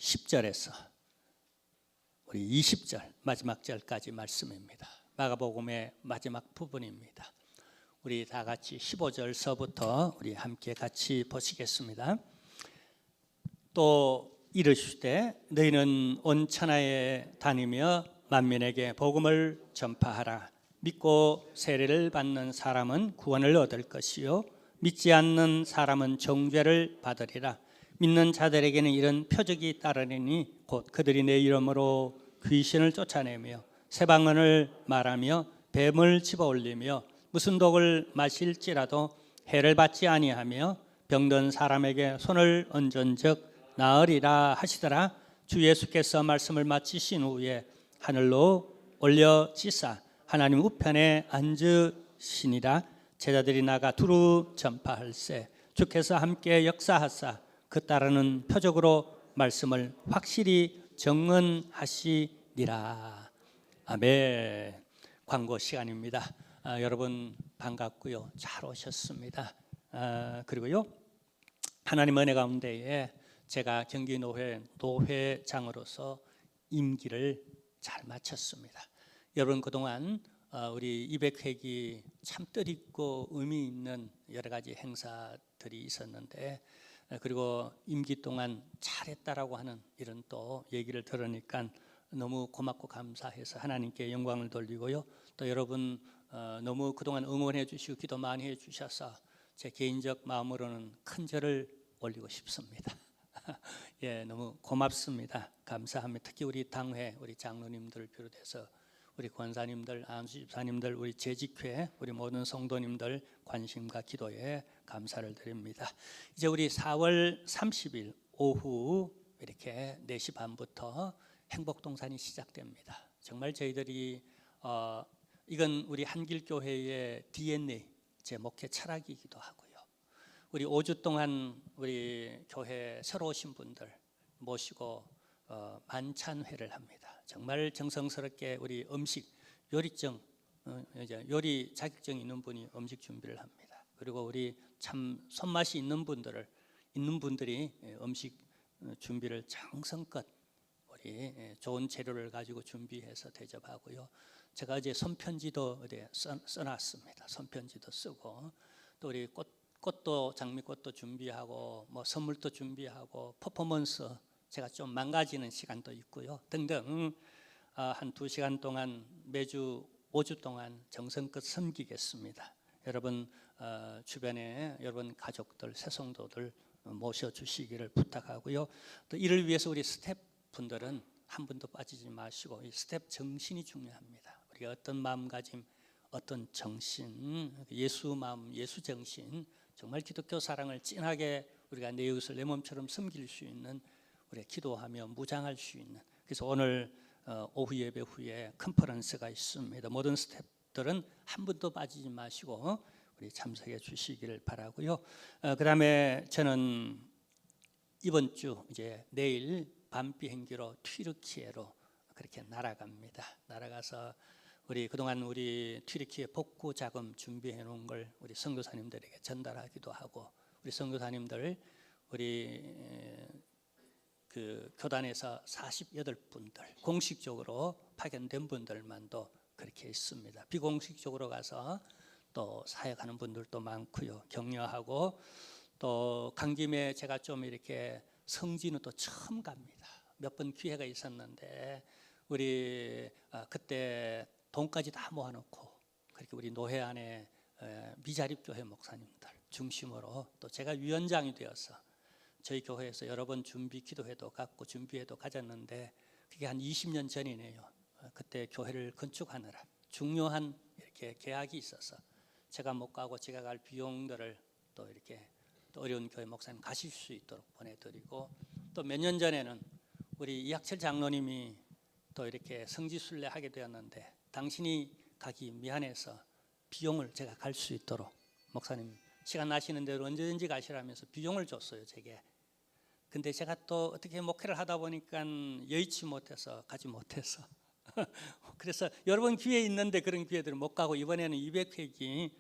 10절에서 우리 20절 마지막 절까지 말씀입니다. 마가복음의 마지막 부분입니다. 우리 다 같이 15절서부터 우리 함께 같이 보시겠습니다. 또 이르시되 너희는 온 천하에 다니며 만민에게 복음을 전파하라. 믿고 세례를 받는 사람은 구원을 얻을 것이요 믿지 않는 사람은 정죄를 받으리라. 믿는 자들에게는 이런 표적이 따르리니 곧 그들이 내 이름으로 귀신을 쫓아내며 새 방언을 말하며 뱀을 집어올리며 무슨 독을 마실지라도 해를 받지 아니하며 병든 사람에게 손을 얹은즉 나으리라 하시더라. 주 예수께서 말씀을 마치신 후에 하늘로 올려지사 하나님 우편에 앉으시니라. 제자들이 나가 두루 전파할세 주께서 함께 역사하사 그 따르는 표적으로 말씀을 확실히 증언하시니라. 아멘. 광고 시간입니다. 여러분 반갑고요. 잘 오셨습니다. 그리고요 하나님 은혜 가운데에 제가 경기노회장으로서 임기를 잘 마쳤습니다. 여러분 그동안 우리 200회기 참 뜻있고 의미 있는 여러 가지 행사들이 있었는데 그리고 임기 동안 잘했다라고 하는 이런 또 얘기를 들으니까 너무 고맙고 감사해서 하나님께 영광을 돌리고요. 또 여러분 너무 그동안 응원해 주시고 기도 많이 해 주셔서 제 개인적 마음으로는 큰 절을 올리고 싶습니다. 예, 너무 고맙습니다. 감사합니다. 특히 우리 당회 우리 장로님들을 비롯해서 우리 권사님들, 안수 집사님들, 우리 재직회, 우리 모든 성도님들 관심과 기도에 감사를 드립니다. 이제 우리 4월 30일 오후 이렇게 4시 반부터 행복동산이 시작됩니다. 정말 저희들이 이건 우리 한길교회의 DNA, 제 목회 철학이기도 하고요. 우리 5주 동안 우리 교회 새로 오신 분들 모시고 만찬회를 합니다. 정말 정성스럽게 우리 음식 요리증 요리 자격증 있는 분이 음식 준비를 합니다. 그리고 우리 참 손맛이 있는 분들이 음식 준비를 정성껏 우리 좋은 재료를 가지고 준비해서 대접하고요. 제가 어제 손편지도 써놨습니다. 손편지도 쓰고 또 우리 꽃도 장미꽃도 준비하고 뭐 선물도 준비하고 퍼포먼스 제가 좀 망가지는 시간도 있고요. 등등 한 2시간 동안 매주 5주 동안 정성껏 섬기겠습니다. 여러분 주변에 여러분 가족들, 새성도들 모셔주시기를 부탁하고요. 또 이를 위해서 우리 스태프분들은 한 분도 빠지지 마시고 이 스태프 정신이 중요합니다. 우리가 어떤 마음가짐, 어떤 정신, 예수 마음, 예수 정신 정말 기독교 사랑을 진하게 우리가 내 이웃을 내 몸처럼 섬길 수 있는 우리 기도하며 무장할 수 있는 그래서 오늘 오후 예배 후에 컨퍼런스가 있습니다. 모든 스태프들은 한 분도 빠지지 마시고 우리 참석해 주시기를 바라고요. 그다음에 저는 이번 주 이제 내일 밤 비행기로 튀르키예로 그렇게 날아갑니다. 날아가서 우리 그동안 우리 튀르키예 복구 자금 준비해 놓은 걸 우리 선교사님들에게 전달하기도 하고 우리 선교사님들 우리 그 교단에서 48분들 공식적으로 파견된 분들만도 그렇게 있습니다. 비공식적으로 가서 또 사역하는 분들도 많고요. 격려하고 또 간 김에 제가 좀 이렇게 성진은 또 처음 갑니다. 몇 번 기회가 있었는데 우리 그때 돈까지 다 모아놓고 그렇게 우리 노회 안에 미자립교회 목사님들 중심으로 또 제가 위원장이 되어서 저희 교회에서 여러 번 준비 기도회도 갔고 준비회도 가졌는데 그게 한 20년 전이네요. 그때 교회를 건축하느라 중요한 이렇게 계약이 있어서 제가 못 가고 제가 갈 비용들을 또 이렇게 또 어려운 교회 목사님 가실 수 있도록 보내드리고 또 몇 년 전에는 우리 이학철 장로님이 또 이렇게 성지순례 하게 되었는데 당신이 가기 미안해서 비용을 제가 갈 수 있도록 목사님 시간 나시는 대로 언제든지 가시라면서 비용을 줬어요 제게. 근데 제가 또 어떻게 목회를 하다 보니까 여의치 못해서 가지 못해서 그래서 여러 번 기회 있는데 그런 기회들을 못 가고 이번에는 200회기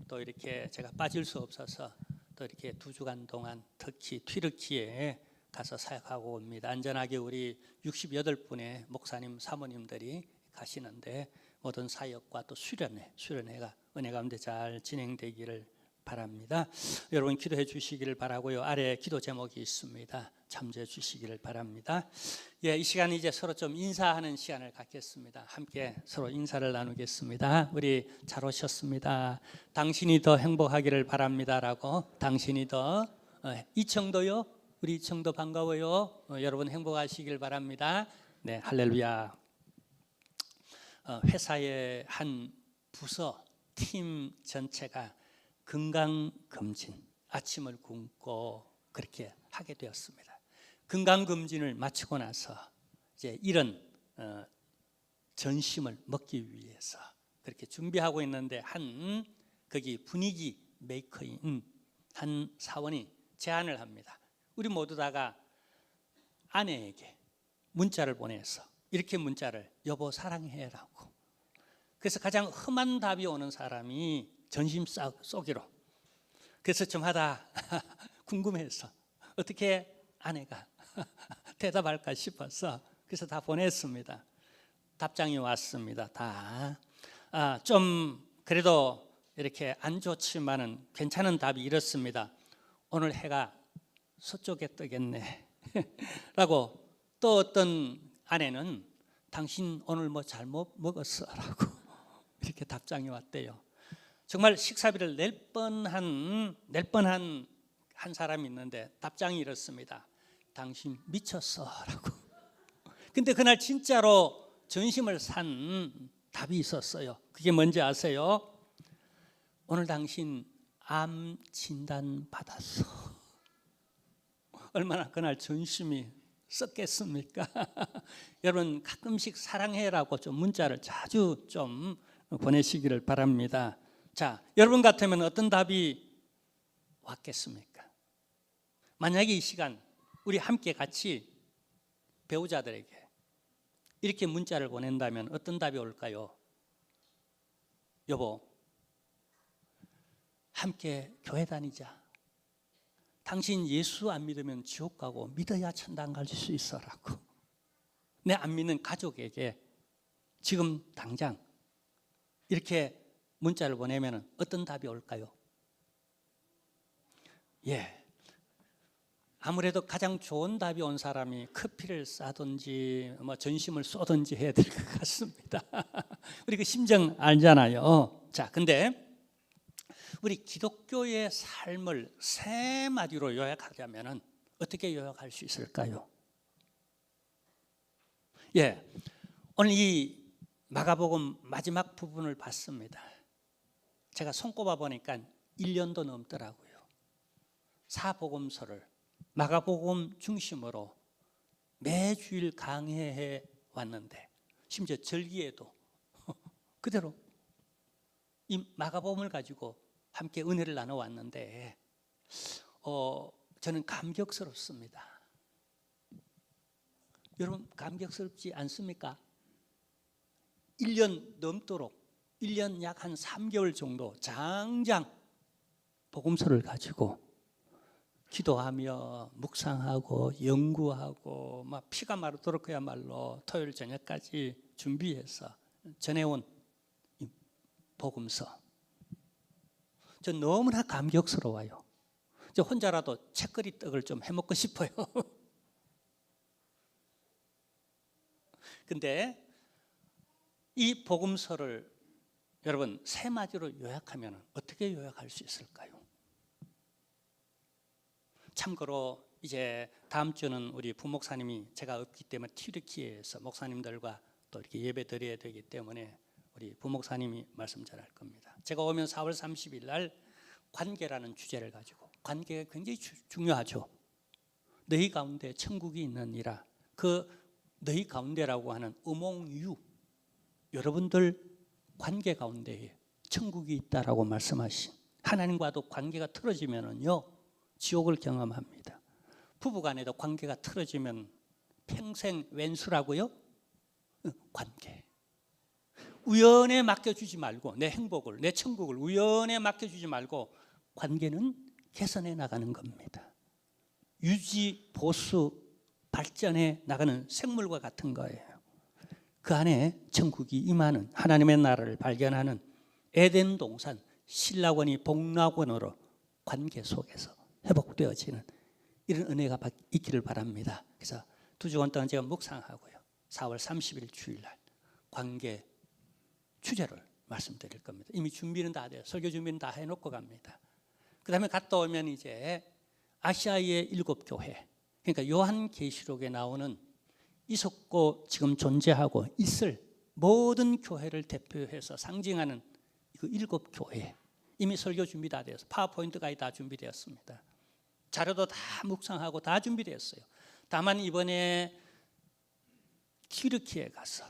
또 이렇게 제가 빠질 수 없어서 또 이렇게 2주간 동안 특히 튀르키예에 가서 사역하고 옵니다. 안전하게 우리 68분의 목사님 사모님들이 가시는데 모든 사역과 또 수련회가 은혜 가운데 잘 진행되기를 바랍니다. 여러분 기도해 주시기를 바라고요. 아래 기도 제목이 있습니다. 참조해 주시기를 바랍니다. 이 시간 이제 서로 좀 인사하는 시간을 갖겠습니다. 함께 서로 인사를 나누겠습니다. 우리 잘 오셨습니다. 당신이 더 행복하기를 바랍니다라고. 당신이 더 이청도요. 우리 이청도 반가워요. 여러분 행복하시길 바랍니다. 네, 할렐루야. 회사의 한 부서 팀 전체가 건강검진 아침을 굶고 그렇게 하게 되었습니다. 건강검진을 마치고 나서 이제 이런 전심을 먹기 위해서 그렇게 준비하고 있는데 거기 분위기 메이커인 한 사원이 제안을 합니다. 우리 모두 다가 아내에게 문자를 보내서 이렇게 문자를 여보 사랑해라고. 그래서 가장 험한 답이 오는 사람이 전심 쏘기로. 그래서 좀 하다 궁금해서 어떻게 아내가 대답할까 싶어서 그래서 다 보냈습니다. 답장이 왔습니다. 다. 좀 그래도 이렇게 안 좋지만은 괜찮은 답이 이렇습니다. 오늘 해가 서쪽에 뜨겠네 라고. 또 어떤 아내는 당신 오늘 뭐 잘못 먹었어 라고 이렇게 답장이 왔대요. 정말 식사비를 낼 뻔한 한 사람이 있는데 답장이 이렇습니다. 당신 미쳤어 라고. 근데 그날 진짜로 전심을 산 답이 있었어요. 그게 뭔지 아세요? 오늘 당신 암 진단 받았어. 얼마나 그날 전심이 썼겠습니까? 여러분 가끔씩 사랑해라고 좀 문자를 자주 좀 보내시기를 바랍니다. 자, 여러분 같으면 어떤 답이 왔겠습니까? 만약에 이 시간 우리 함께 같이 배우자들에게 이렇게 문자를 보낸다면 어떤 답이 올까요? 여보, 함께 교회 다니자. 당신 예수 안 믿으면 지옥 가고 믿어야 천당 갈 수 있어라고. 내 안 믿는 가족에게 지금 당장 이렇게 문자를 보내면 어떤 답이 올까요? 아무래도 가장 좋은 답이 온 사람이 커피를 싸든지 뭐 전심을 쏘든지 해야 될 것 같습니다. 우리 그 심정 알잖아요. 자, 근데 우리 기독교의 삶을 세 마디로 요약하자면 어떻게 요약할 수 있을까요? 오늘 이 마가복음 마지막 부분을 봤습니다. 제가 손꼽아 보니까 1년도 넘더라고요. 사복음서를 마가복음 중심으로 매주일 강해해 왔는데 심지어 절기에도 그대로 이 마가복음을 가지고 함께 은혜를 나눠왔는데 저는 감격스럽습니다. 여러분 감격스럽지 않습니까? 1년 넘도록 1년 약 한 3개월 정도 장장 복음서를 가지고 기도하며 묵상하고 연구하고 막 피가 마르도록 그야말로 토요일 저녁까지 준비해서 전해온 이 복음서. 저 너무나 감격스러워요. 저 혼자라도 채거리 떡을 좀 해먹고 싶어요. 근데 이 복음서를 여러분 세 마디로 요약하면 어떻게 요약할 수 있을까요? 참고로 이제 다음 주는 우리 부목사님이 제가 없기 때문에 튀르키예에서 목사님들과 또 이렇게 예배 드려야 되기 때문에 우리 부목사님이 말씀 잘할 겁니다. 제가 오면 4월 30일 날 관계라는 주제를 가지고, 관계가 굉장히 중요하죠. 너희 가운데 천국이 있느니라. 그 너희 가운데라고 하는 어몽유, 여러분들 관계 가운데에 천국이 있다라고 말씀하신, 하나님과도 관계가 틀어지면은요 지옥을 경험합니다. 부부간에도 관계가 틀어지면 평생 왼수라고요? 관계. 우연에 맡겨주지 말고, 내 행복을, 내 천국을 우연에 맡겨주지 말고 관계는 개선해 나가는 겁니다. 유지, 보수, 발전해 나가는 생물과 같은 거예요. 그 안에 천국이 임하는 하나님의 나라를 발견하는 에덴 동산, 신라권이 복락원으로 관계 속에서 회복되어지는 이런 은혜가 있기를 바랍니다. 그래서 2주간 동안 제가 묵상하고요. 4월 30일 주일날 관계 주제를 말씀드릴 겁니다. 이미 준비는 다 돼요. 설교 준비는 다 해놓고 갑니다. 그 다음에 갔다 오면 이제 아시아의 7교회, 그러니까 요한계시록에 나오는 있었고 지금 존재하고 있을 모든 교회를 대표해서 상징하는 그 7교회, 이미 설교 준비 다 되어서 파워포인트가 다 준비되었습니다. 자료도 다 묵상하고 다 준비되었어요. 다만 이번에 튀르키에 가서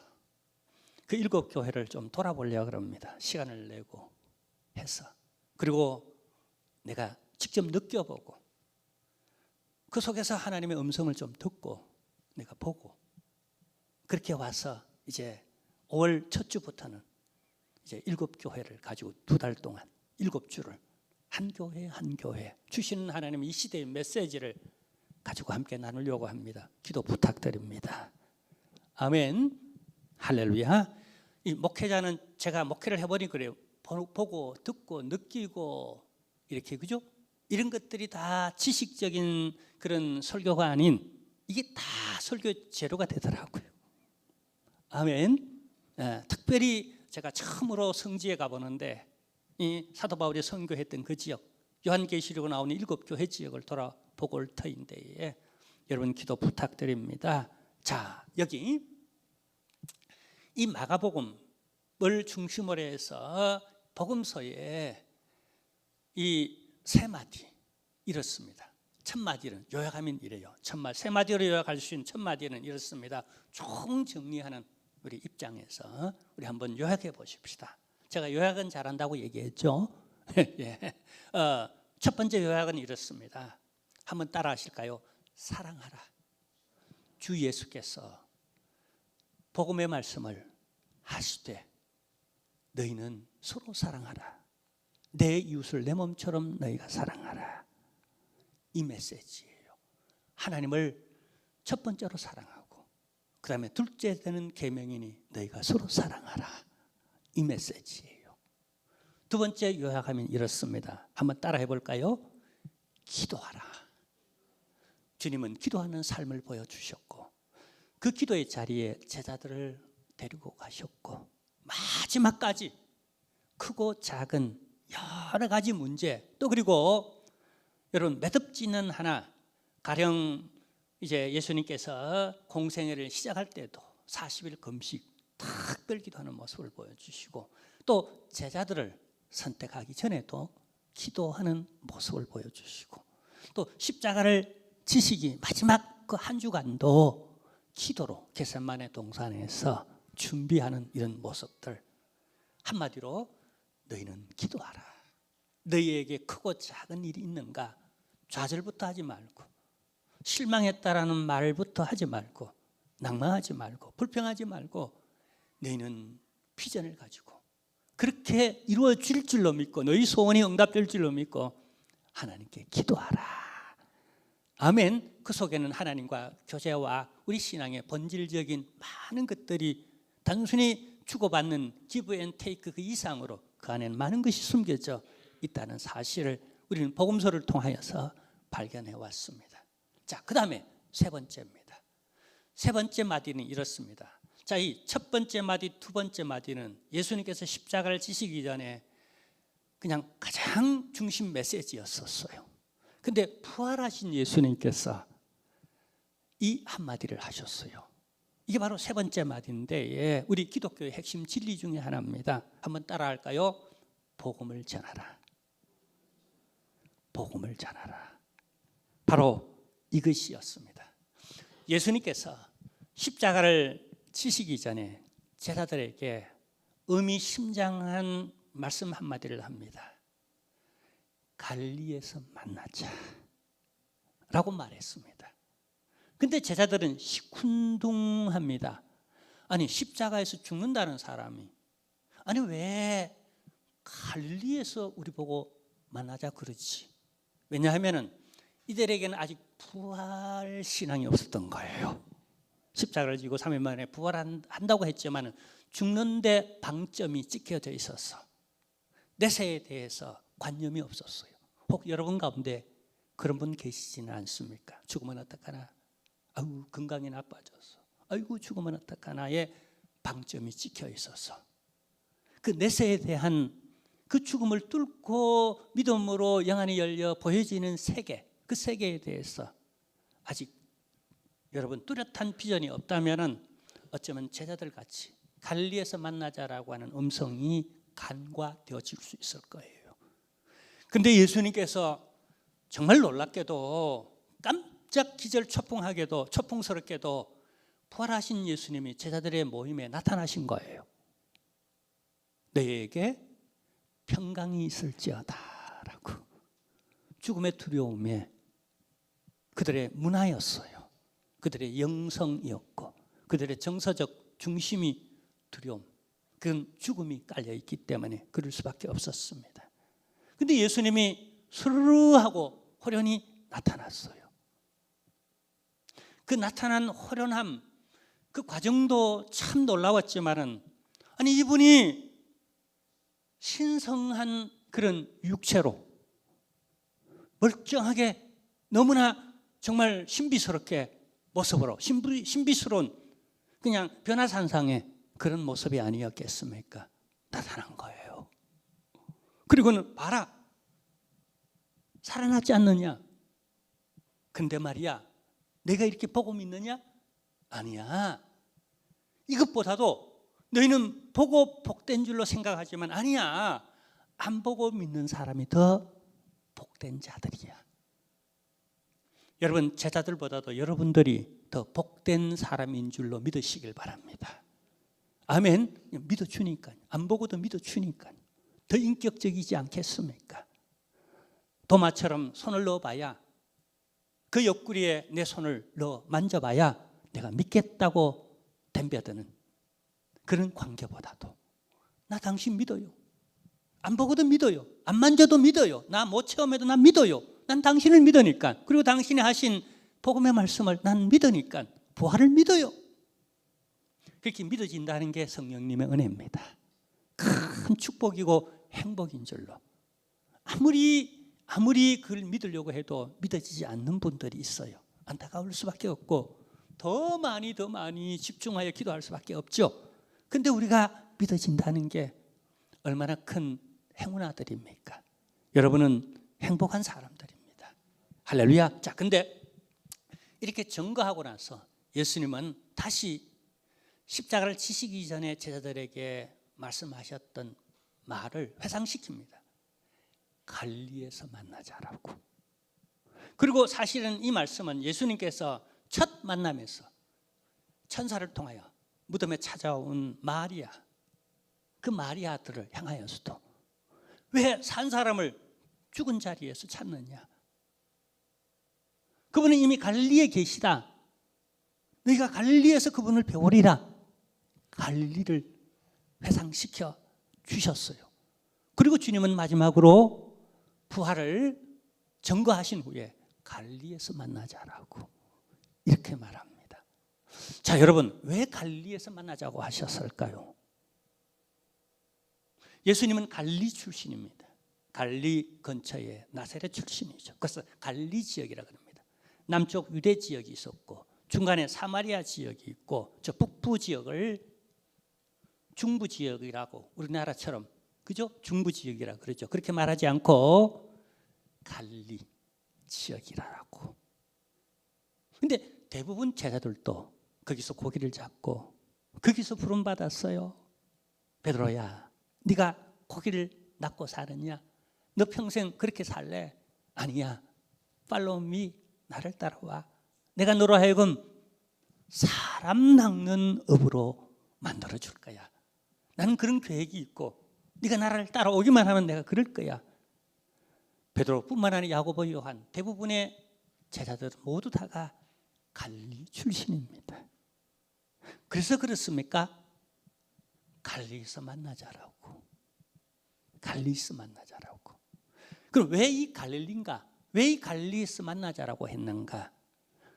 그 7교회를 좀 돌아보려고 합니다. 시간을 내고 해서. 그리고 내가 직접 느껴보고 그 속에서 하나님의 음성을 좀 듣고 내가 보고 그렇게 와서 이제 5월 첫 주부터는 이제 7교회를 가지고 2달 동안 7주를 한 교회 한 교회 주시는 하나님의 이 시대의 메시지를 가지고 함께 나누려고 합니다. 기도 부탁드립니다. 아멘. 할렐루야. 이 목회자는 제가 목회를 해버린 그래요. 보고 듣고 느끼고 이렇게, 그죠? 이런 것들이 다 지식적인 그런 설교가 아닌 이게 다 설교 재료가 되더라고요. 아멘. 특별히 제가 처음으로 성지에 가보는데 이 사도 바울이 선교했던 그 지역, 요한계시록에 나오는 7교회 지역을 돌아보고 올 터인데 여러분 기도 부탁드립니다. 자, 여기 이 마가복음을 중심으로 해서 복음서에 이 세 마디 이렇습니다. 첫 마디는 요약하면 이래요. 세 마디로 요약할 수 있는 첫 마디는 이렇습니다. 총 정리하는 우리 입장에서 우리 한번 요약해 보십시다. 제가 요약은 잘한다고 얘기했죠. 예. 첫 번째 요약은 이렇습니다. 한번 따라 하실까요? 사랑하라. 주 예수께서 복음의 말씀을 하시되 너희는 서로 사랑하라. 내 이웃을 내 몸처럼 너희가 사랑하라. 이 메시지예요. 하나님을 첫 번째로 사랑하고 그 다음에 둘째 되는 계명이니 너희가 서로 사랑하라. 이 메시지예요. 두 번째 요약하면 이렇습니다. 한번 따라 해볼까요? 기도하라. 주님은 기도하는 삶을 보여주셨고 그 기도의 자리에 제자들을 데리고 가셨고 마지막까지 크고 작은 여러 가지 문제, 또 그리고 여러분 매듭지는 하나, 가령 이제 예수님께서 공생애를 시작할 때도 40일 금식 특별 기도하는 모습을 보여주시고 또 제자들을 선택하기 전에도 기도하는 모습을 보여주시고 또 십자가를 지시기 마지막 그 한 주간도 기도로 겟세마네 동산에서 준비하는 이런 모습들. 한마디로 너희는 기도하라. 너희에게 크고 작은 일이 있는가 좌절부터 하지 말고 실망했다라는 말부터 하지 말고 낭망하지 말고 불평하지 말고 너희는 비전을 가지고 그렇게 이루어질 줄로 믿고 너희 소원이 응답될 줄로 믿고 하나님께 기도하라. 아멘. 그 속에는 하나님과 교제와 우리 신앙의 본질적인 많은 것들이 단순히 주고받는 기브 앤 테이크 그 이상으로 그 안에는 많은 것이 숨겨져 있다는 사실을 우리는 복음서를 통하여서 발견해 왔습니다. 자, 그 다음에 세 번째입니다. 세 번째 마디는 이렇습니다. 자, 이 첫 번째 마디, 두 번째 마디는 예수님께서 십자가를 지시기 전에 그냥 가장 중심 메시지였었어요. 근데 부활하신 예수님께서 이 한마디를 하셨어요. 이게 바로 세 번째 마디인데 우리 기독교의 핵심 진리 중에 하나입니다. 한번 따라 할까요? 복음을 전하라. 복음을 전하라. 바로 이것이었습니다. 예수님께서 십자가를 지시기 전에 제자들에게 의미심장한 말씀 한마디를 합니다. 갈릴리에서 만나자 라고 말했습니다. 근데 제자들은 시큰둥합니다. 아니 십자가에서 죽는다는 사람이 아니 왜 갈릴리에서 우리 보고 만나자 그러지? 왜냐하면 이들에게는 아직 부활 신앙이 없었던 거예요. 십자가를 지고 3일 만에 부활한다고 했지만 죽는데 방점이 찍혀져 있어서 내세에 대해서 관념이 없었어요. 혹 여러분 가운데 그런 분 계시지는 않습니까? 죽으면 어떡하나? 아유, 건강이 나빠졌어. 아이고, 죽으면 어떡하나의 방점이 찍혀 있어서 그 내세에 대한 그 죽음을 뚫고 믿음으로 영안이 열려 보여지는 세계, 그 세계에 대해서 아직 여러분 뚜렷한 비전이 없다면 어쩌면 제자들 같이 갈릴리에서 만나자라고 하는 음성이 간과되어질 수 있을 거예요. 그런데 예수님께서 정말 놀랍게도 깜짝 기절초풍하게도 초풍스럽게도 부활하신 예수님이 제자들의 모임에 나타나신 거예요. 너희에게 평강이 있을지어다 라고. 죽음의 두려움에 그들의 문화였어요. 그들의 영성이었고 그들의 정서적 중심이 두려움, 그건 죽음이 깔려있기 때문에 그럴 수밖에 없었습니다. 그런데 예수님이 스르르하고 호련히 나타났어요. 그 나타난 호련함, 그 과정도 참 놀라웠지만은 아니 이분이 신성한 그런 육체로 멀쩡하게 너무나 정말 신비스럽게 모습으로 신비스러운 그냥 변화산상의 그런 모습이 아니었겠습니까? 나타난 거예요. 그리고는 봐라, 살아났지 않느냐? 근데 말이야, 내가 이렇게 보고 믿느냐? 아니야. 이것보다도 너희는 보고 복된 줄로 생각하지만 아니야. 안 보고 믿는 사람이 더 복된 자들이야. 여러분, 제자들보다도 여러분들이 더 복된 사람인 줄로 믿으시길 바랍니다. 아멘. 믿어주니까요. 안 보고도 믿어주니까요. 더 인격적이지 않겠습니까? 도마처럼 손을 넣어봐야, 그 옆구리에 내 손을 넣어 만져봐야 내가 믿겠다고 덤벼드는 그런 관계보다도 나 당신 믿어요. 안 보고도 믿어요. 안 만져도 믿어요. 나 못 체험해도 난 믿어요. 난 당신을 믿으니까. 그리고 당신이 하신 복음의 말씀을 난 믿으니까 부활을 믿어요. 그렇게 믿어진다는 게 성령님의 은혜입니다. 큰 축복이고 행복인 줄로. 아무리 그걸 믿으려고 해도 믿어지지 않는 분들이 있어요. 안타까울 수밖에 없고 더 많이 집중하여 기도할 수밖에 없죠. 근데 우리가 믿어진다는 게 얼마나 큰 행운아들입니까? 여러분은 행복한 사람들입니다. 할렐루야. 자, 근데 이렇게 증거하고 나서 예수님은 다시 십자가를 지시기 전에 제자들에게 말씀하셨던 말을 회상시킵니다. 갈릴리에서 만나자라고. 그리고 사실은 이 말씀은 예수님께서 첫 만남에서 천사를 통하여 무덤에 찾아온 마리아, 그 마리아들을 향하여서도 왜 산 사람을 죽은 자리에서 찾느냐? 그분은 이미 갈릴리에 계시다. 너희가 갈릴리에서 그분을 배우리라. 갈릴리를 회상시켜 주셨어요. 그리고 주님은 마지막으로 부활을 증거하신 후에 갈릴리에서 만나자라고 이렇게 말합니다. 자, 여러분, 왜 갈릴리에서 만나자고 하셨을까요? 예수님은 갈릴리 출신입니다. 갈릴리 근처의 나사렛 출신이죠. 그래서 갈릴리 지역이라고 합니다. 남쪽 유대 지역이 있었고 중간에 사마리아 지역이 있고 저 북부 지역을 중부 지역이라고, 우리나라처럼 그죠? 중부 지역이라고 그러죠. 그렇게 말하지 않고 갈릴리 지역이라고. 근데 대부분 제자들도 거기서 고기를 잡고 거기서 부름 받았어요. 베드로야, 네가 고기를 낚고 사느냐? 너 평생 그렇게 살래? 아니야. 팔로우 미, 나를 따라와. 내가 너로 하여금 사람 낚는 업으로 만들어 줄 거야. 나는 그런 계획이 있고 네가 나를 따라오기만 하면 내가 그럴 거야. 베드로뿐만 아니라 야고보, 요한, 대부분의 제자들은 모두 다가 갈릴리 출신입니다. 그래서 그렇습니까? 갈릴리에서 만나자라고. 갈릴리에서 만나자라고. 그럼 왜 이 갈릴리인가? 왜 이 갈릴리에서 만나자라고 했는가?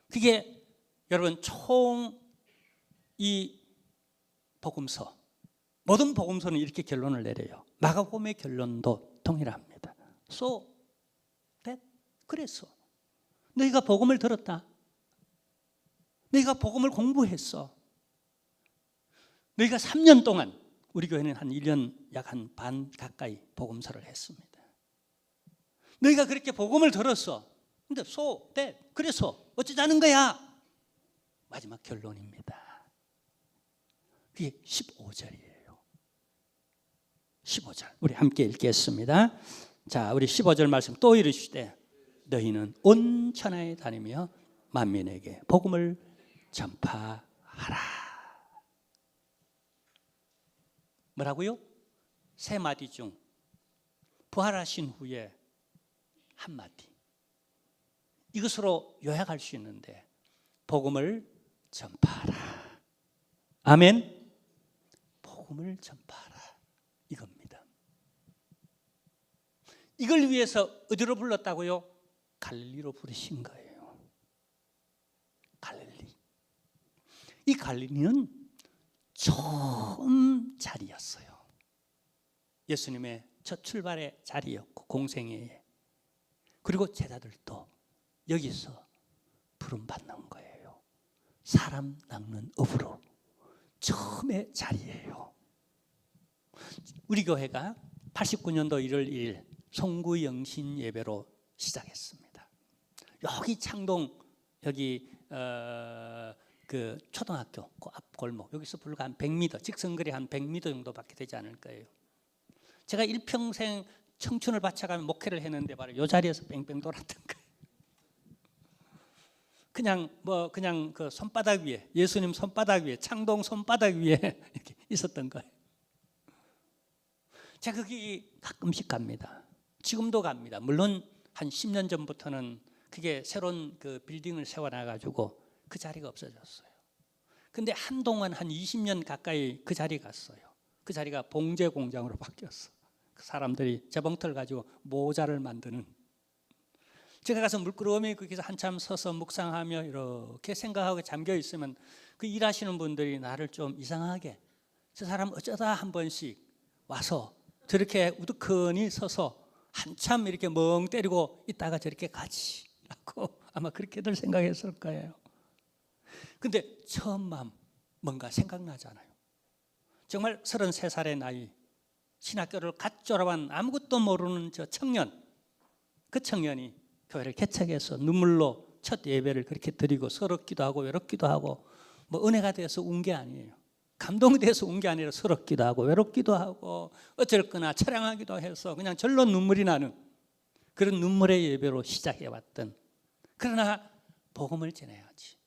그게 여러분 총 이 복음서, 모든 복음서는 이렇게 결론을 내려요. 마가복음의 결론도 동일합니다. So that, 그래서 너희가 복음을 들었다. 너희가 복음을 공부했어. 너희가 3년 동안, 우리 교회는 한 1년 약 한 반 가까이 복음서를 했습니다. 너희가 그렇게 복음을 들었어. 근데 so that, 그래서 어쩌자는 거야? 마지막 결론입니다. 그게 15절이에요. 15절 우리 함께 읽겠습니다. 자, 우리 15절 말씀 또 이르시되 너희는 온 천하에 다니며 만민에게 복음을 전파하라. 뭐라고요? 세 마디 중 부활하신 후에 한 마디, 이것으로 요약할 수 있는데 복음을 전파하라. 아멘. 복음을 전파하라, 이겁니다. 이걸 위해서 어디로 불렀다고요? 갈릴리로 부르신 거예요. 갈릴리. 이 갈릴리는 처음 자리였어요. 예수님의 첫 출발의 자리였고 공생애에. 그리고 제자들도 여기서 부름받는 거예요. 사람 낚는 업으로 처음의 자리예요. 우리 교회가 89년도 1월 1일 송구 영신 예배로 시작했습니다. 여기 창동, 여기 그 초등학교 그 앞 골목, 여기서 불과 한 100m, 직선거리 한 100m 정도밖에 되지 않을 거예요. 제가 일평생 청춘을 바쳐가며 목회를 했는데 바로 이 자리에서 뺑뺑 돌았던 거예요. 그냥 그 손바닥 위에, 예수님 손바닥 위에, 창동 손바닥 위에 이렇게 있었던 거예요. 제가 거기 가끔씩 갑니다. 지금도 갑니다. 물론 한 10년 전부터는 그게 새로운 그 빌딩을 세워놔가지고 그 자리가 없어졌어요. 근데 한동안 한 20년 가까이 그 자리 갔어요. 그 자리가 봉제 공장으로 바뀌었어. 그 사람들이 재봉틀 가지고 모자를 만드는. 제가 가서 물끄러미 거기서 한참 서서 묵상하며 이렇게 생각하고 잠겨 있으면 그 일하시는 분들이 나를 좀 이상하게, 저 사람 어쩌다 한 번씩 와서 저렇게 우두커니 서서 한참 이렇게 멍 때리고 있다가 저렇게 가지 라고 아마 그렇게들 생각했을 거예요. 근데 처음 마음 뭔가 생각나잖아요. 정말 33살의 나이, 신학교를 갓 졸업한 아무것도 모르는 저 청년, 그 청년이 교회를 개척해서 눈물로 첫 예배를 그렇게 드리고 서럽기도 하고 외롭기도 하고, 뭐 은혜가 돼서 운 게 아니에요. 감동이 돼서 운 게 아니라 서럽기도 하고 외롭기도 하고 어쩔거나 처량하기도 해서 그냥 절로 눈물이 나는 그런 눈물의 예배로 시작해왔던, 그러나 복음을 전해야지.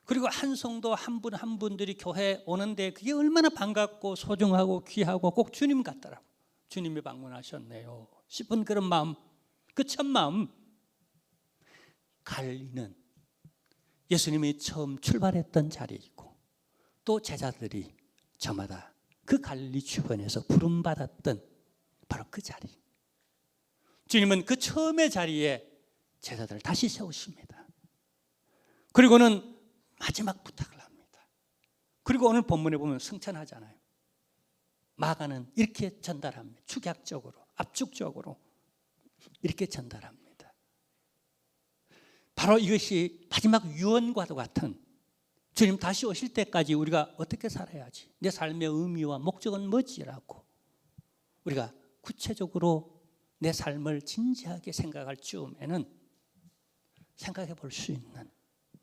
그리고 한 성도 한 분 한 분들이 교회에 오는데 그게 얼마나 반갑고 소중하고 귀하고 꼭 주님 같더라고. 주님이 방문하셨네요 싶은 그런 마음, 그 첫 마음. 갈릴리는 예수님이 처음 출발했던 자리이고 또 제자들이 저마다 그 갈릴리 주변에서 부름받았던 바로 그 자리. 주님은 그 처음의 자리에 제자들을 다시 세우십니다. 그리고는 마지막 부탁을 합니다. 그리고 오늘 본문에 보면 승천하잖아요. 마가는 이렇게 전달합니다. 축약적으로, 압축적으로 이렇게 전달합니다. 바로 이것이 마지막 유언과도 같은, 주님 다시 오실 때까지 우리가 어떻게 살아야지, 내 삶의 의미와 목적은 뭐지라고 우리가 구체적으로 내 삶을 진지하게 생각할 즈음에는 생각해 볼 수 있는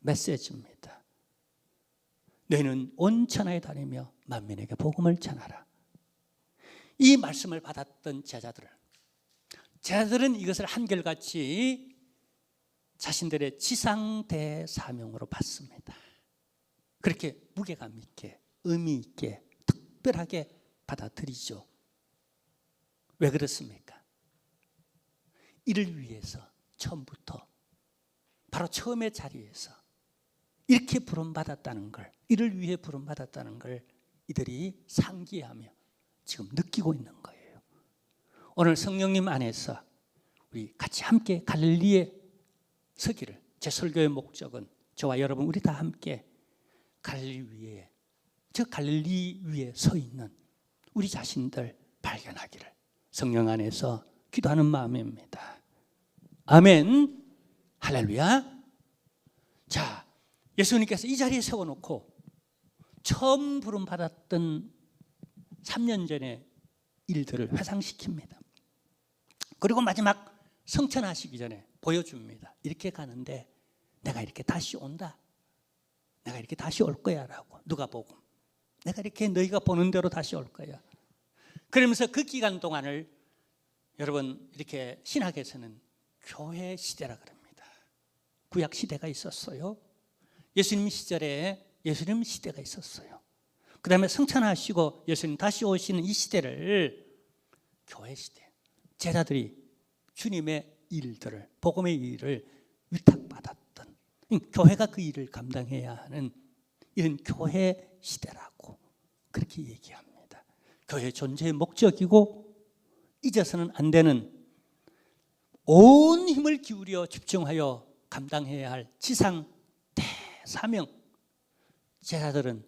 메시지입니다. 너희는 온 천하에 다니며 만민에게 복음을 전하라. 이 말씀을 받았던 제자들은 이것을 한결같이 자신들의 지상대 사명으로 받습니다. 그렇게 무게감 있게, 의미 있게, 특별하게 받아들이죠. 왜 그렇습니까? 이를 위해서 처음부터, 바로 처음의 자리에서 이렇게 부름받았다는 걸, 이를 위해 부름받았다는 걸 이들이 상기하며 지금 느끼고 있는 거예요. 오늘 성령님 안에서 우리 같이 함께 갈릴리에 서기를, 제 설교의 목적은 저와 여러분 우리 다 함께 갈릴리 위에 서 있는 우리 자신들 발견하기를 성령 안에서 기도하는 마음입니다. 아멘. 할렐루야. 자, 예수님께서 이 자리에 세워놓고 처음 부름받았던 3년 전의 일들을 회상시킵니다. 그리고 마지막 성천하시기 전에 보여줍니다. 이렇게 가는데 내가 이렇게 다시 온다. 내가 이렇게 다시 올 거야 라고. 누가복음. 내가 이렇게 너희가 보는 대로 다시 올 거야. 그러면서 그 기간 동안을 여러분 이렇게 신학에서는 교회 시대라 그럽니다. 구약 시대가 있었어요. 예수님 시절에 예수님 시대가 있었어요. 그 다음에 성천하시고 예수님 다시 오시는 이 시대를 교회 시대, 제자들이 주님의 일들을, 복음의 일을 위탁받았던, 교회가 그 일을 감당해야 하는 이런 교회 시대라고 그렇게 얘기합니다. 교회 존재의 목적이고 잊어서는 안 되는 온 힘을 기울여 집중하여 감당해야 할 지상 대사명, 제자들은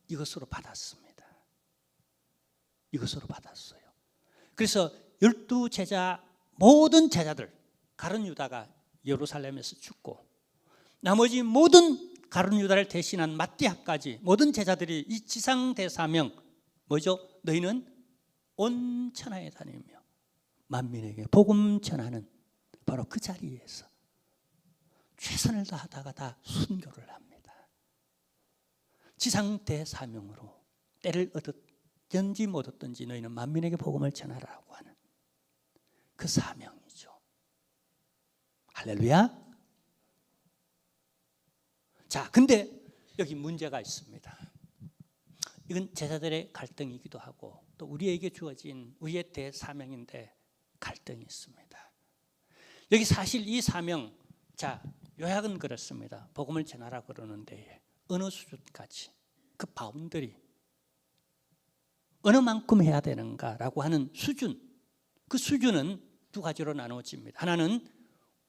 이것으로 받았습니다. 이것으로 받았어요. 그래서 12제자 모든 제자들, 가룟 유다가 예루살렘에서 죽고 나머지 모든 가룟 유다를 대신한 마띠아까지 모든 제자들이 이 지상 대사명 뭐죠? 너희는 온 천하에 다니며 만민에게 복음 전하는 바로 그 자리에서 최선을 다하다가 다 순교를 합니다. 지상 대사명으로 때를 얻었든지 못 얻든지 너희는 만민에게 복음을 전하라고 하는 그 사명이죠. 할렐루야. 자, 근데 여기 문제가 있습니다. 이건 제자들의 갈등이기도 하고 또 우리에게 주어진 우리의 대사명인데 갈등이 있습니다. 여기 사실 이 사명, 자, 요약은 그렇습니다. 복음을 전하라 그러는데 어느 수준까지, 그 바운더리, 어느 만큼 해야 되는가라고 하는 수준, 그 수준은 두 가지로 나누어집니다. 하나는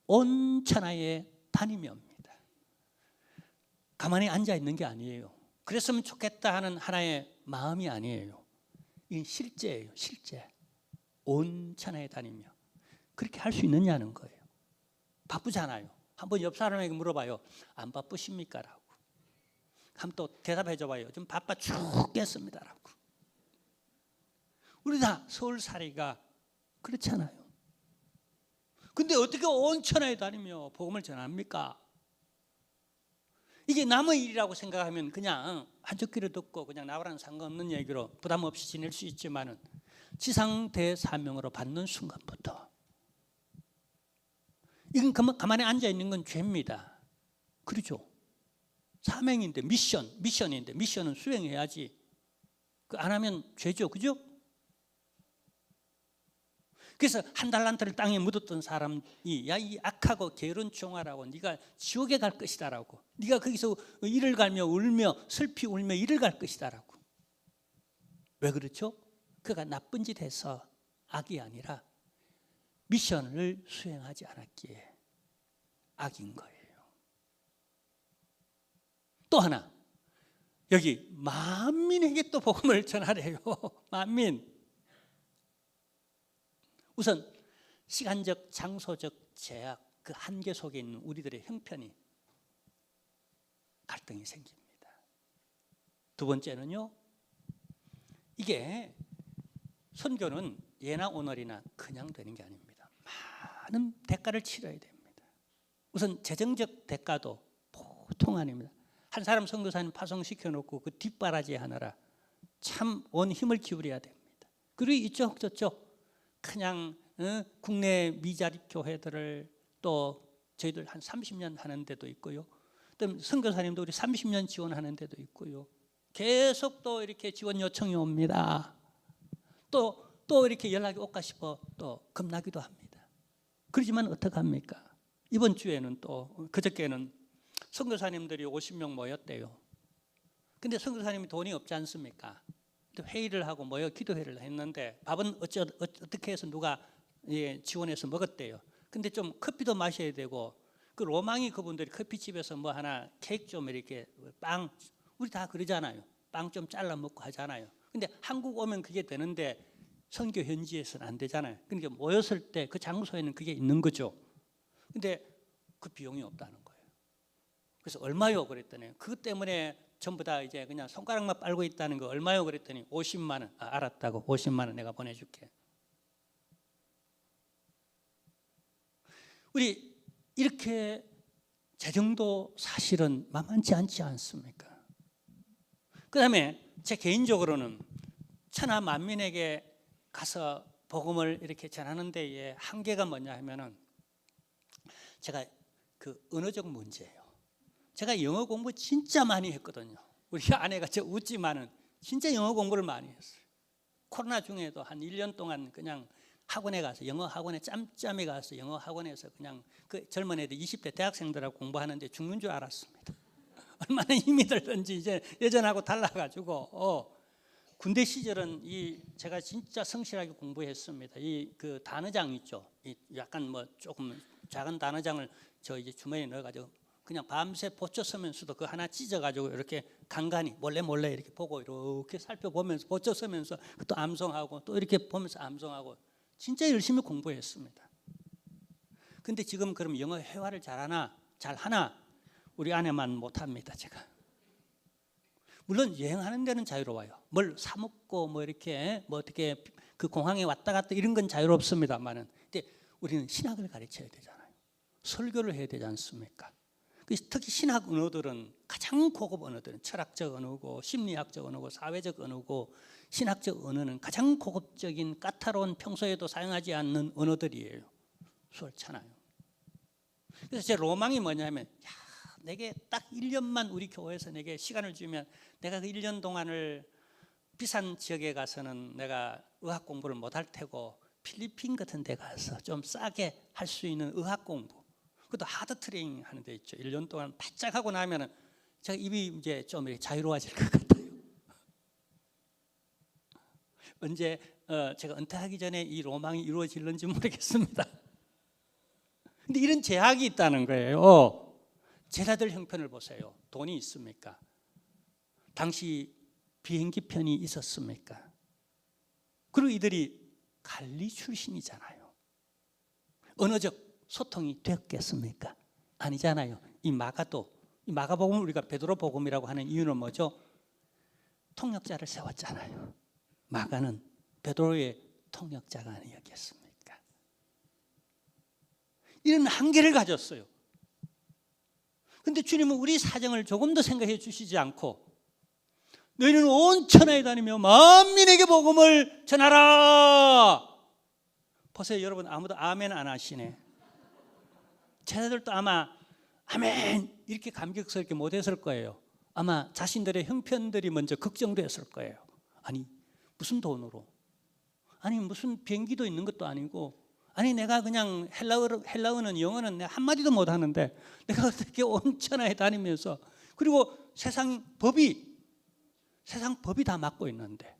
온 천하에 다니며입니다. 가만히 앉아 있는 게 아니에요. 그랬으면 좋겠다 하는 하나의 마음이 아니에요. 이건 실제예요. 실제. 온 천하에 다니며. 그렇게 할 수 있느냐는 거예요. 바쁘잖아요. 한번 옆 사람에게 물어봐요. 안 바쁘십니까? 라고. 한번 또 대답해 줘봐요. 좀 바빠 죽겠습니다. 라고. 우리 다 서울살이가 그렇잖아요. 근데 어떻게 온 천하에 다니며 복음을 전합니까? 이게 남의 일이라고 생각하면 그냥 한쪽 귀로 듣고 그냥 나와랑 상관없는 얘기로 부담 없이 지낼 수 있지만은 지상 대사명으로 받는 순간부터 이건 가만히 앉아 있는 건 죄입니다. 그렇죠? 사명인데 미션인데 미션은 수행해야지. 안 하면 죄죠, 그죠? 그래서 한 달란트를 땅에 묻었던 사람이 야, 이 악하고 게으른 종아라고 네가 지옥에 갈 것이다라고, 네가 거기서 이를 갈며 울며 슬피 울며 이를 갈 것이다라고. 왜 그렇죠? 그가 나쁜 짓 해서 악이 아니라 미션을 수행하지 않았기에 악인 거예요. 또 하나, 여기 만민에게 또 복음을 전하래요. 만민. 우선 시간적, 장소적 제약, 그 한계 속에 있는 우리들의 형편이 갈등이 생깁니다. 두 번째는요, 이게 선교는 예나 오늘이나 그냥 되는 게 아닙니다. 많은 대가를 치러야 됩니다. 우선 재정적 대가도 보통 아닙니다. 한 사람 선교사님 파송시켜놓고 그 뒷바라지 하느라 참 온 힘을 기울여야 됩니다. 그리고 이쪽 저쪽 그냥 국내 미자립 교회들을 또 저희들 한 30년 하는 데도 있고요. 또 선교사님도 우리 30년 지원하는 데도 있고요. 계속 또 이렇게 지원 요청이 옵니다. 또 이렇게 연락이 올까 싶어 또 겁나기도 합니다. 그렇지만 어떡합니까? 이번 주에는 또 그저께는 선교사님들이 50명 모였대요. 근데 선교사님이 돈이 없지 않습니까? 회의를 하고 모여 기도회를 했는데 밥은 어떻게 해서 누가 지원해서 먹었대요. 근데 좀 커피도 마셔야 되고, 그 로망이 그분들이 커피집에서 뭐 하나 케이크 좀 이렇게 빵, 우리 다 그러잖아요. 빵 좀 잘라 먹고 하잖아요. 근데 한국 오면 그게 되는데 선교 현지에서는 안 되잖아요. 그러니까 모였을 때 그 장소에는 그게 있는 거죠. 근데 그 비용이 없다는 거예요. 그래서 얼마요? 그랬더니 그것 때문에 전부 다 이제 그냥 손가락만 빨고 있다는 거. 얼마요? 그랬더니 50만 원. 알았다고. 50만 원 내가 보내줄게. 우리 이렇게 재정도 사실은 만만치 않지 않습니까? 그 다음에 제 개인적으로는 천하 만민에게 가서 복음을 이렇게 전하는 데에 한계가 뭐냐 하면은, 제가 그 언어적 문제예요. 제가 영어 공부 진짜 많이 했거든요. 우리 아내가 저 웃지만은 진짜 영어 공부를 많이 했어요. 코로나 중에도 한 1년 동안 그냥 학원에 가서, 영어 학원에 짬짬이 가서 영어 학원에서 그냥 그 젊은 애들 20대 대학생들하고 공부하는데 죽는 줄 알았습니다. 얼마나 힘이 들던지 이제 예전하고 달라가지고 군대 시절은 제가 진짜 성실하게 공부했습니다. 이 그 단어장 있죠. 이 약간 뭐 조금 작은 단어장을 저 이제 주머니에 넣어가지고 그냥 밤새 보초 서면서도 그 하나 찢어가지고 이렇게 간간히 몰래 이렇게 보고 이렇게 살펴보면서 보초 서면서 또 암송하고 또 이렇게 보면서 암송하고 진짜 열심히 공부했습니다. 근데 지금 그럼 영어 회화를 잘하나? 우리 아내만 못합니다. 제가. 물론 여행하는 데는 자유로워요. 뭘 사 먹고 뭐 이렇게 뭐 어떻게 그 공항에 왔다 갔다 이런 건 자유롭습니다만은, 근데 우리는 신학을 가르쳐야 되잖아요. 설교를 해야 되지 않습니까? 특히 신학 언어들은 가장 고급 언어들은 철학적 언어고 심리학적 언어고 사회적 언어고, 신학적 언어는 가장 고급적인 까다로운 평소에도 사용하지 않는 언어들이에요. 수월찮아요. 그래서 제 로망이 뭐냐면, 내게 딱 1년만 우리 교회에서 내게 시간을 주면 내가 그 1년 동안을 비싼 지역에 가서는 내가 의학 공부를 못할 테고 필리핀 같은 데 가서 좀 싸게 할 수 있는 의학 공부, 그것도 하드 트레이닝 하는 데 있죠. 1년 동안 바짝 하고 나면은 제가 입이 이제 좀 자유로워질 것 같아요. 언제 제가 은퇴하기 전에 이 로망이 이루어질는지 모르겠습니다. 근데 이런 제약이 있다는 거예요. 제자들 형편을 보세요. 돈이 있습니까? 당시 비행기 편이 있었습니까? 그리고 이들이 관리 출신이잖아요. 언어적 소통이 됐겠습니까? 아니잖아요. 이 마가복음 우리가 베드로 복음이라고 하는 이유는 뭐죠? 통역자를 세웠잖아요. 마가는 베드로의 통역자가 아니었겠습니까? 이런 한계를 가졌어요. 근데 주님은 우리 사정을 조금 더 생각해 주시지 않고, 너희는 온 천하에 다니며 만민에게 복음을 전하라. 보세요, 여러분, 아무도 아멘 안 하시네. 제자들도 아마 아멘 이렇게 감격스럽게 못했을 거예요. 아마 자신들의 형편들이 먼저 걱정됐을 거예요. 아니 무슨 돈으로, 아니 무슨 비행기도 있는 것도 아니고, 아니 내가 그냥 헬라어는 영어는 내가 한마디도 못하는데 내가 어떻게 온 천하에 다니면서, 그리고 세상 법이 다 막고 있는데,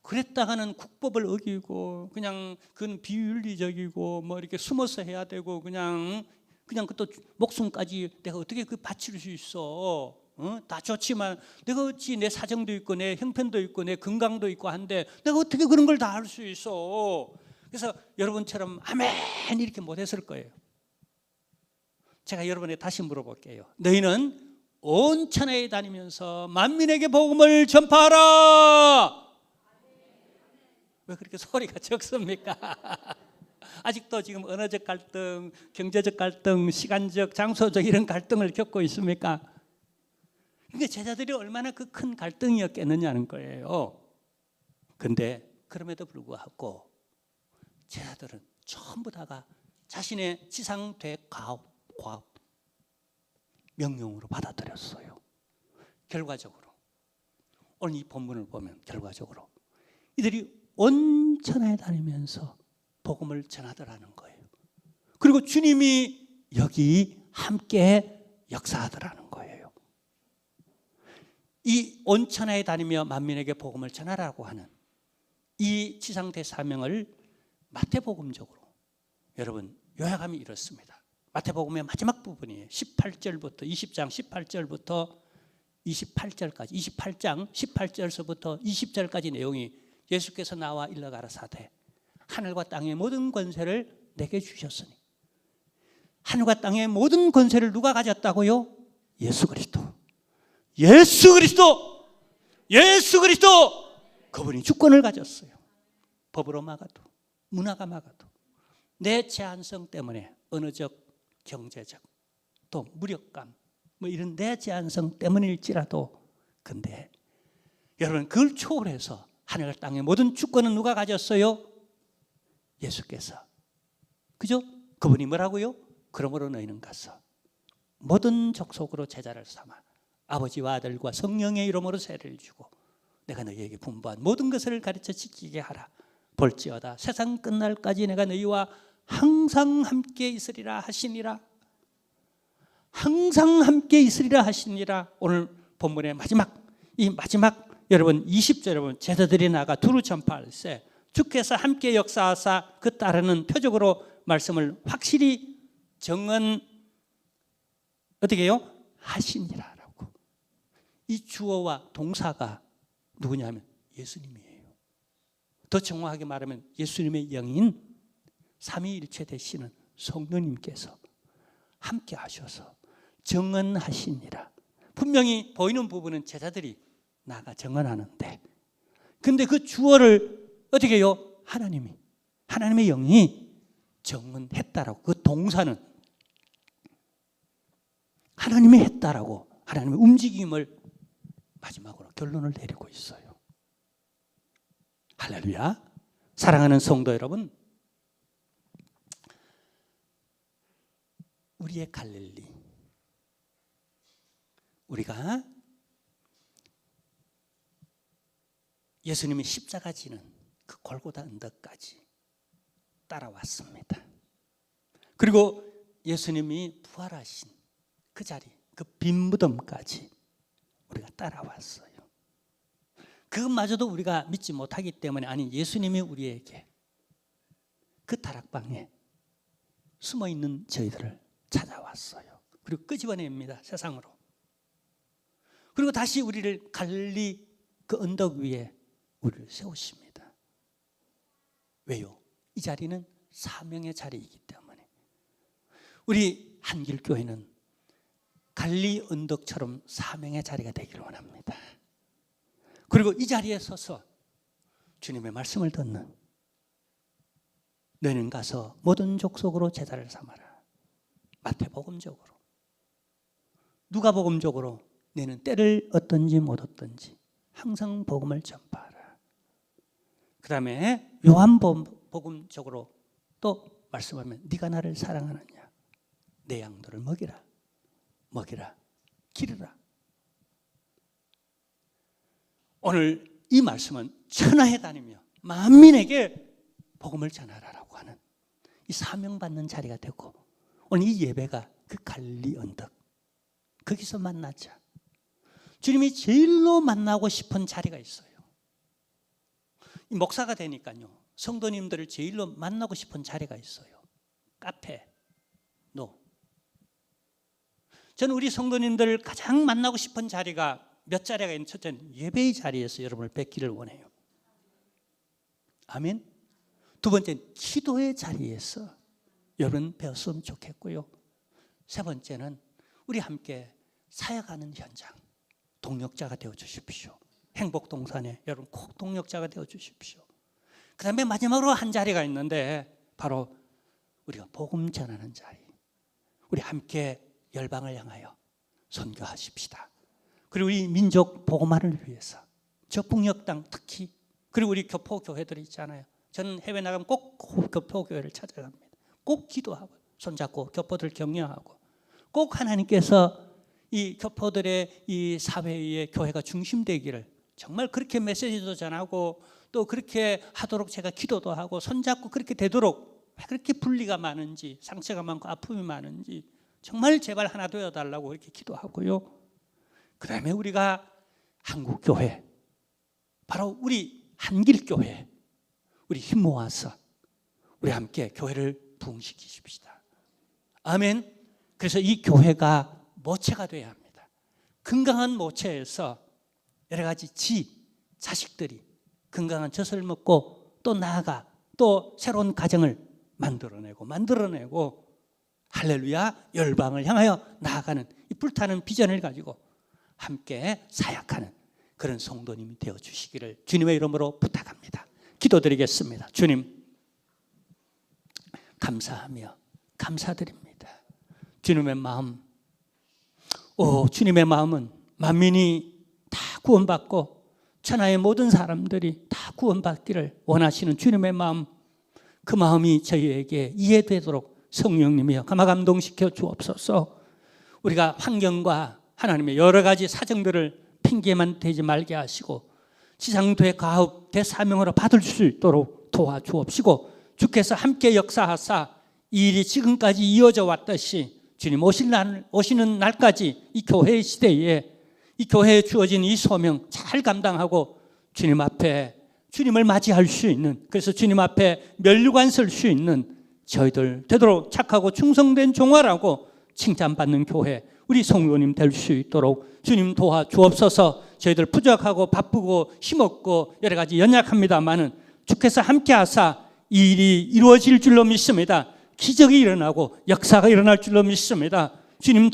그랬다가는 국법을 어기고 그냥 그건 비윤리적이고 뭐 이렇게 숨어서 해야 되고 그냥 그것도 목숨까지 내가 어떻게 그 바칠 수 있어? 다 좋지만 내가 어찌 내 사정도 있고 내 형편도 있고 내 건강도 있고 한데 내가 어떻게 그런 걸 다 할 수 있어? 그래서 여러분처럼 아멘 이렇게 못했을 거예요. 제가 여러분에게 다시 물어볼게요. 너희는 온 천하에 다니면서 만민에게 복음을 전파하라. 왜 그렇게 소리가 적습니까? 아직도 지금 언어적 갈등, 경제적 갈등, 시간적, 장소적 이런 갈등을 겪고 있습니까? 그러니까 제자들이 얼마나 그 큰 갈등이었겠느냐는 거예요. 그런데 그럼에도 불구하고 제자들은 전부 다가 자신의 지상대 과업 명령으로 받아들였어요. 결과적으로 오늘 이 본문을 보면 결과적으로 이들이 온 천하에 다니면서 복음을 전하더라는 거예요. 그리고 주님이 여기 함께 역사하더라는 거예요. 이 온 천하에 다니며 만민에게 복음을 전하라고 하는 이 지상대 사명을 마태복음적으로 여러분 요약하면 이렇습니다. 마태복음의 마지막 부분이에요. 18절부터 20장 18절부터 28절까지 28장 18절서부터 20절까지 내용이 예수께서 나와 일러 가라사대 하늘과 땅의 모든 권세를 내게 주셨으니. 하늘과 땅의 모든 권세를 누가 가졌다고요? 예수 그리스도. 예수 그리스도. 예수 그리스도. 그분이 주권을 가졌어요. 법으로 막아도 문화가 막아도 내 제한성 때문에 언어적, 경제적, 또 무력감 뭐 이런 내 제한성 때문일지라도, 근데 여러분 그걸 초월해서 하늘 땅의 모든 주권은 누가 가졌어요? 예수께서. 그죠? 그분이 뭐라고요? 그러므로 너희는 가서 모든 족속으로 제자를 삼아 아버지와 아들과 성령의 이름으로 세례를 주고 내가 너희에게 분부한 모든 것을 가르쳐 지키게 하라. 볼지어다 세상 끝날까지 내가 너희와 항상 함께 있으리라 하시니라. 항상 함께 있으리라 하시니라. 오늘 본문의 마지막, 이 마지막 여러분 20절 여러분 제자들이 나가 두루 전파할세 주께서 함께 역사하사 그 따르는 표적으로 말씀을 확실히 정은 어떻게 해요? 하시니라라고. 이 주어와 동사가 누구냐면 예수님이에요. 더 정확하게 말하면 예수님의 영인 삼위일체 되시는 성령님께서 함께 하셔서 정언하시니라. 분명히 보이는 부분은 제자들이 나가 정언하는데, 근데 그 주어를 어떻게 해요? 하나님의 영이 정언했다라고. 그 동사는 하나님이 했다라고 하나님의 움직임을 마지막으로 결론을 내리고 있어요. 할렐루야. 사랑하는 성도 여러분, 우리의 갈릴리, 우리가 예수님이 십자가 지는 그 골고다 언덕까지 따라왔습니다. 그리고 예수님이 부활하신 그 자리, 그 빈 무덤까지 우리가 따라왔어요. 그것마저도 우리가 믿지 못하기 때문에, 아니 예수님이 우리에게 그 다락방에 숨어있는 저희들을 찾아왔어요. 그리고 끄집어냅니다, 세상으로. 그리고 다시 우리를 갈릴리 그 언덕 위에 우리를 세우십니다. 왜요? 이 자리는 사명의 자리이기 때문에. 우리 한길교회는 갈릴리 언덕처럼 사명의 자리가 되기를 원합니다. 그리고 이 자리에 서서 주님의 말씀을 듣는, 너희는 가서 모든 족속으로 제자를 삼아라. 마태복음적으로, 누가복음적으로 너희는 때를 얻든지 못 얻든지 항상 복음을 전파하라. 그 다음에 요한복음적으로 또 말씀하면 네가 나를 사랑하느냐, 내 양들을 먹이라, 기르라. 오늘 이 말씀은 천하에 다니며 만민에게 복음을 전하라라고 하는 이 사명받는 자리가 되고, 오늘 이 예배가 그 갈릴리 언덕, 거기서 만나자. 주님이 제일로 만나고 싶은 자리가 있어요. 이 목사가 되니까요, 성도님들을 제일로 만나고 싶은 자리가 있어요. 카페, 저는 우리 성도님들을 가장 만나고 싶은 자리가 몇 자리가 있는, 첫째는 예배의 자리에서 여러분을 뵙기를 원해요. 아멘. 두 번째는 기도의 자리에서 여러분 뵈었으면 좋겠고요. 세 번째는 우리 함께 사역하는 현장, 동역자가 되어 주십시오. 행복동산에 여러분 꼭 동역자가 되어 주십시오. 그 다음에 마지막으로 한 자리가 있는데, 바로 우리가 복음 전하는 자리. 우리 함께 열방을 향하여 선교하십시다. 그리고 우리 민족 복음화를 위해서 적북역 땅 특히, 그리고 우리 교포교회들이 있잖아요. 저는 해외 나가면 꼭 교포교회를 찾아갑니다. 꼭 기도하고 손잡고 교포들 격려하고, 꼭 하나님께서 이 교포들의 이 사회의 교회가 중심되기를, 정말 그렇게 메시지도 전하고 또 그렇게 하도록 제가 기도도 하고 손잡고 그렇게 되도록, 왜 그렇게 분리가 많은지, 상처가 많고 아픔이 많은지 정말 제발 하나 되어달라고 이렇게 기도하고요. 그 다음에 우리가 한국교회, 바로 우리 한길교회, 우리 힘 모아서 우리 함께 교회를 부흥시키십시다. 아멘. 그래서 이 교회가 모체가 되어야 합니다. 건강한 모체에서 여러 가지 자식들이 건강한 젖을 먹고 또 나아가 또 새로운 가정을 만들어내고 할렐루야 열방을 향하여 나아가는 이 불타는 비전을 가지고 함께 사역하는 그런 성도님이 되어주시기를 주님의 이름으로 부탁합니다. 기도드리겠습니다. 주님 감사하며 감사드립니다. 주님의 마음, 주님의 마음은 만민이 다 구원받고 천하의 모든 사람들이 다 구원받기를 원하시는 주님의 마음, 그 마음이 저희에게 이해되도록 성령님이여 감화 감동시켜 주옵소서. 우리가 환경과 하나님의 여러 가지 사정들을 핑계만 대지 말게 하시고 지상도의 가업 대사명으로 받을 수 있도록 도와주옵시고 주께서 함께 역사하사 이 일이 지금까지 이어져 왔듯이 주님 오시는 날까지 이 교회 시대에 이 교회에 주어진 이 소명 잘 감당하고 주님 앞에 주님을 맞이할 수 있는, 그래서 주님 앞에 면류관 설 수 있는 저희들 되도록 착하고 충성된 종아라고 칭찬받는 교회 우리 성도님 될 수 있도록 주님 도와주옵소서. 저희들 부족하고 바쁘고 힘없고 여러 가지 연약합니다마는 주께서 함께 하사 이 일이 이루어질 줄로 믿습니다. 기적이 일어나고 역사가 일어날 줄로 믿습니다. 주님